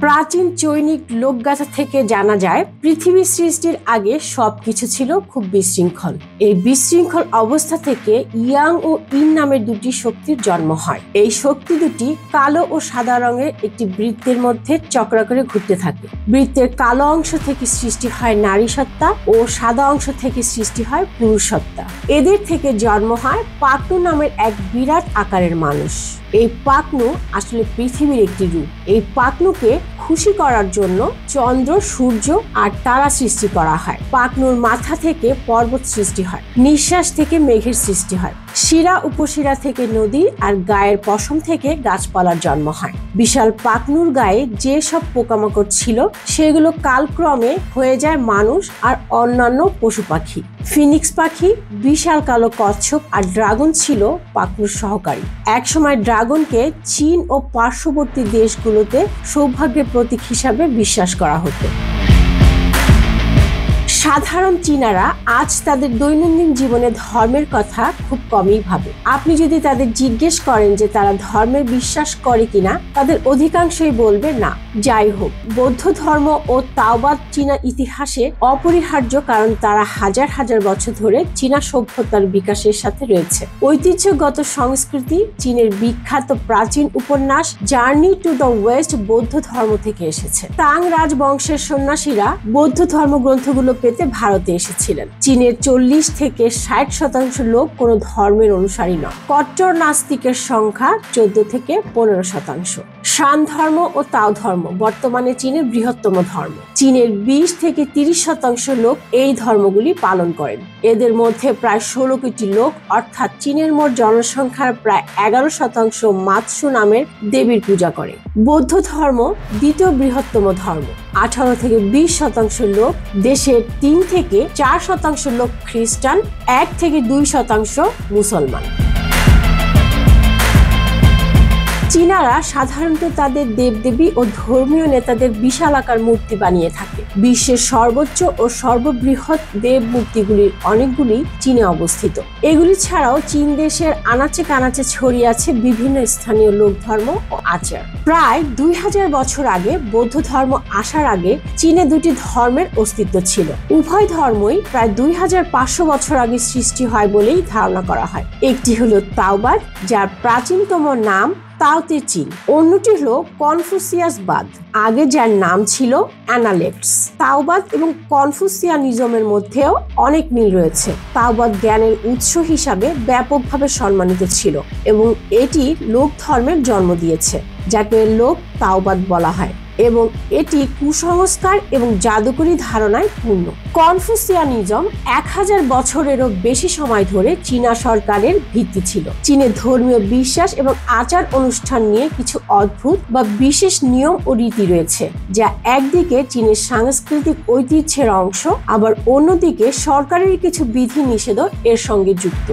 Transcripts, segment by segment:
প্রাচীন চৈনিক লোকগাথা থেকে জানা যায় পৃথিবী সৃষ্টির আগে সবকিছু ছিল খুব বিশৃঙ্খল। এই বিশৃঙ্খল অবস্থা থেকে ইয়াং ও ইন নামের দুটি শক্তির জন্ম হয়। এই শক্তি দুটি কালো ও সাদা রঙের একটি বৃত্তের মধ্যে চক্রাকারে ঘুরতে থাকে। বৃত্তের কালো অংশ থেকে সৃষ্টি হয় নারী সত্তা ও সাদা অংশ থেকে সৃষ্টি হয় পুরুষ সত্তা। এদের থেকে জন্ম হয় পাকনু নামের এক বিরাট আকারের মানুষ। এই পাকনু আসলে পৃথিবীর একটি রূপ। এই পাকনুকে খুশি করার জন্য চন্দ্র, সূর্য আর তারা সৃষ্টি করা হয়। পাকনুর মাথা থেকে পর্বত সৃষ্টি হয়, নিঃশ্বাস থেকে মেঘের সৃষ্টি হয়, শিরা উপশিরা থেকে নদী আর গায়ের পশম থেকে গাছপালার জন্ম হয়। বিশাল পাকনুর গায়ে যে সব পোকামাকড় ছিল সেগুলো কালক্রমে হয়ে যায় মানুষ আর অন্যান্য পশু পাখি। ফিনিক্স পাখি, বিশাল কালো কচ্ছপ আর ড্রাগন ছিল পাকনুর সহকারী। একসময় ড্রাগনকে চীন ও পার্শ্ববর্তী দেশগুলোতে সৌভাগ্যের প্রতীক হিসাবে বিশ্বাস করা হতো। সাধারণ চীনারা আজ তাদের দৈনন্দিন জীবনে ধর্মের কথা খুব কমই ভাবে। আপনি যদি তাদের জিজ্ঞেস করেন যে তারা ধর্মে বিশ্বাস করে কিনা, তাদের অধিকাংশই বলবে না। যাই হোক, বৌদ্ধ ধর্ম ও তাওবাদ চীনা ইতিহাসে অপরিহার্য, কারণ তারা হাজার হাজার বছর ধরে চীনা সভ্যতার বিকাশের সাথে রয়েছে। ঐতিহ্যগত সংস্কৃতি চীনের বিখ্যাত প্রাচীন উপন্যাস জার্নি টু দ্য ওয়েস্ট বৌদ্ধ ধর্ম থেকে এসেছে। তাং রাজবংশের সন্ন্যাসীরা বৌদ্ধ ধর্মগ্রন্থগুলো পেতে ভারতে এসেছিলেন। চীনের 40 থেকে 60% লোক কোনো ধর্মের অনুসারী নয়। কট্টর নাস্তিকের সংখ্যা 14 থেকে 15%। শান ধর্ম ও তাও ধর্ম বর্তমানে চীনের বৃহত্তম ধর্ম। চীনের 20 থেকে 30% লোক এই ধর্মগুলি পালন করেন। এদের মধ্যে প্রায় 16 কোটি লোক, অর্থাৎ চীনের মোট জনসংখ্যার প্রায় 11% মাতসু নামের দেবীর পূজা করে। বৌদ্ধ ধর্ম দ্বিতীয় বৃহত্তম ধর্ম। 18 থেকে 20% লোক দেশের, 3 থেকে 4% লোক খ্রিস্টান, 1 থেকে 2% মুসলমান। চীনারা সাধারণত তাদের দেবদেবী ও ধর্মীয় নেতাদের বিশালাকার মূর্তি বানিয়ে থাকে। বিশ্বের সর্বোচ্চ ও সর্ববৃহৎ দেব মূর্তিগুলির অনেকগুলি চীনে অবস্থিত। এগুলি ছাড়াও চীন দেশের আনাচে কানাচে ছড়িয়ে আছে বিভিন্ন স্থানীয় লোক ধর্ম ও আচার। প্রায় 2000 বছর আগে বৌদ্ধ ধর্ম আসার আগে চীনে দুটি ধর্মের অস্তিত্ব ছিল। উভয় ধর্মই প্রায় 2500 বছর আগে সৃষ্টি হয় বলেই ধারণা করা হয়। একটি হলো তাওবাদ, যার প্রাচীনতম নাম তাওতে চীন। অন্যটি হলো কনফুসিয়াসবাদ, আগে যার নাম ছিল অ্যানালেক্টস। তাওবাদ এবং কনফুসিয়ানিজমের মধ্যেও অনেক মিল রয়েছে। তাওবাদ জ্ঞানের উৎস হিসাবে ব্যাপকভাবে সম্মানিত ছিল এবং এটি লোক ধর্মের জন্ম দিয়েছে, যাকে লোক তাওবাদ বলা হয়, এবং এটি কুসংস্কার এবং জাদুকরী ধারণায় পূর্ণ। কনফুসিয়ানিজম 1000 বছরেরও বেশি সময় ধরে চীনা সরকারের ভিত্তি ছিল। চীনের ধর্মীয় বিশ্বাস এবং আচার অনুষ্ঠান নিয়ে কিছু অদ্ভুত বা বিশেষ নিয়ম ও রীতি রয়েছে, যা একদিকে চীনের সাংস্কৃতিক ঐতিহ্যের অংশ, আবার অন্যদিকে সরকারের কিছু বিধি নিষেধও এর সঙ্গে যুক্ত।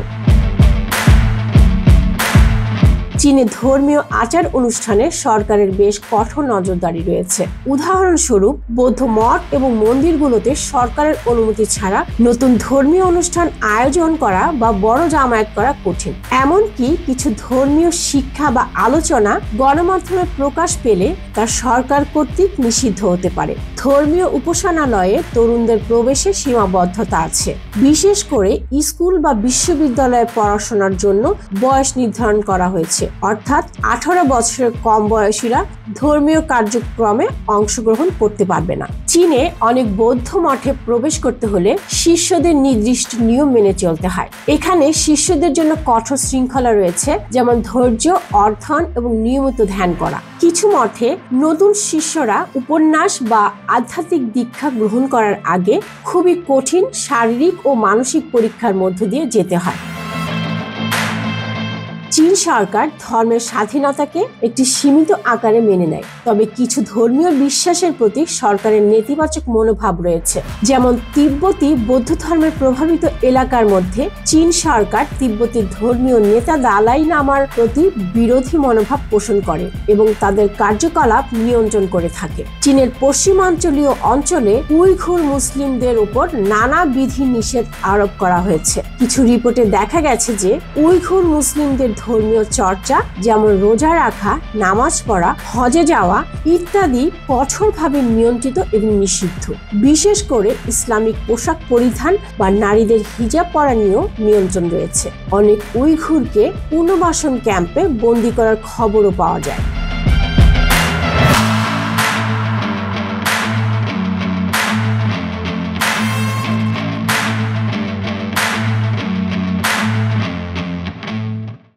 চীনে ধর্মীয় আচার অনুষ্ঠানে সরকারের বেশ কঠোর নজরদারি রয়েছে। উদাহরণস্বরূপ, বৌদ্ধ মঠ এবং মন্দিরগুলোতে সরকারের অনুমতি ছাড়া নতুন ধর্মীয় অনুষ্ঠান আয়োজন করা বা বড় জামায়াত করা কঠিন। এমনকি কিছু ধর্মীয় শিক্ষা বা আলোচনা গণমাধ্যমে প্রকাশ পেলে তা সরকার কর্তৃক নিষিদ্ধ হতে পারে। ধর্মীয় উপাসনালয়ে তরুণদের প্রবেশে সীমাবদ্ধতা আছে। বিশেষ করে স্কুল বা বিশ্ববিদ্যালয়ে পড়াশোনার জন্য বয়স নির্ধারণ করা হয়েছে, অর্থাৎ 18 বছরের কম বয়সীরা ধর্মীয় কার্যক্রমে অংশগ্রহণ করতে পারবে না। চীনে অনেক বৌদ্ধ মঠে প্রবেশ করতে হলে শিষ্যদের নির্দিষ্ট নিয়ম মেনে চলতে হয়। এখানে শিষ্যদের জন্য কঠোর শৃঙ্খলা রয়েছে, যেমন ধৈর্য, অর্থন এবং নিয়মিত ধ্যান করা। কিছু মঠে নতুন শিষ্যরা উপন্যাস বা আধ্যাত্মিক দীক্ষা গ্রহণ করার আগে খুবই কঠিন শারীরিক ও মানসিক পরীক্ষার মধ্য দিয়ে যেতে হয়। চীন সরকার ধর্মের স্বাধীনতাকে একটি সীমিত আকারে মেনে নেয়, তবে কিছু ধর্মীয় বিশ্বাসের প্রতি সরকারের নেতিবাচক মনোভাব রয়েছে। যেমন তিব্বতী বৌদ্ধ ধর্মের প্রভাবিত এলাকার মধ্যে চীন সরকার তিব্বতের ধর্মীয় নেতা দালাই লামার প্রতি বিরোধী মনোভাব পোষণ করে এবং তাদের কার্যকলাপ নিয়ন্ত্রণ করে থাকে। চীনের পশ্চিমাঞ্চলীয় অঞ্চলে উইঘুর মুসলিমদের উপর নানা বিধি নিষেধ আরোপ করা হয়েছে। কিছু রিপোর্টে দেখা গেছে যে উইঘুর মুসলিমদের ধর্মীয় চর্চা যেমন রোজা রাখা, নামাজ পড়া, হজে যাওয়া ইত্যাদি কঠোরভাবে নিয়ন্ত্রিত এবং নিষিদ্ধ। বিশেষ করে ইসলামিক পোশাক পরিধান বা নারীদের হিজাব পরা নিয়েও নিয়ন্ত্রণ রয়েছে। অনেক উইঘুরকে পুনর্বাসন ক্যাম্পে বন্দী করার খবরও পাওয়া যায়।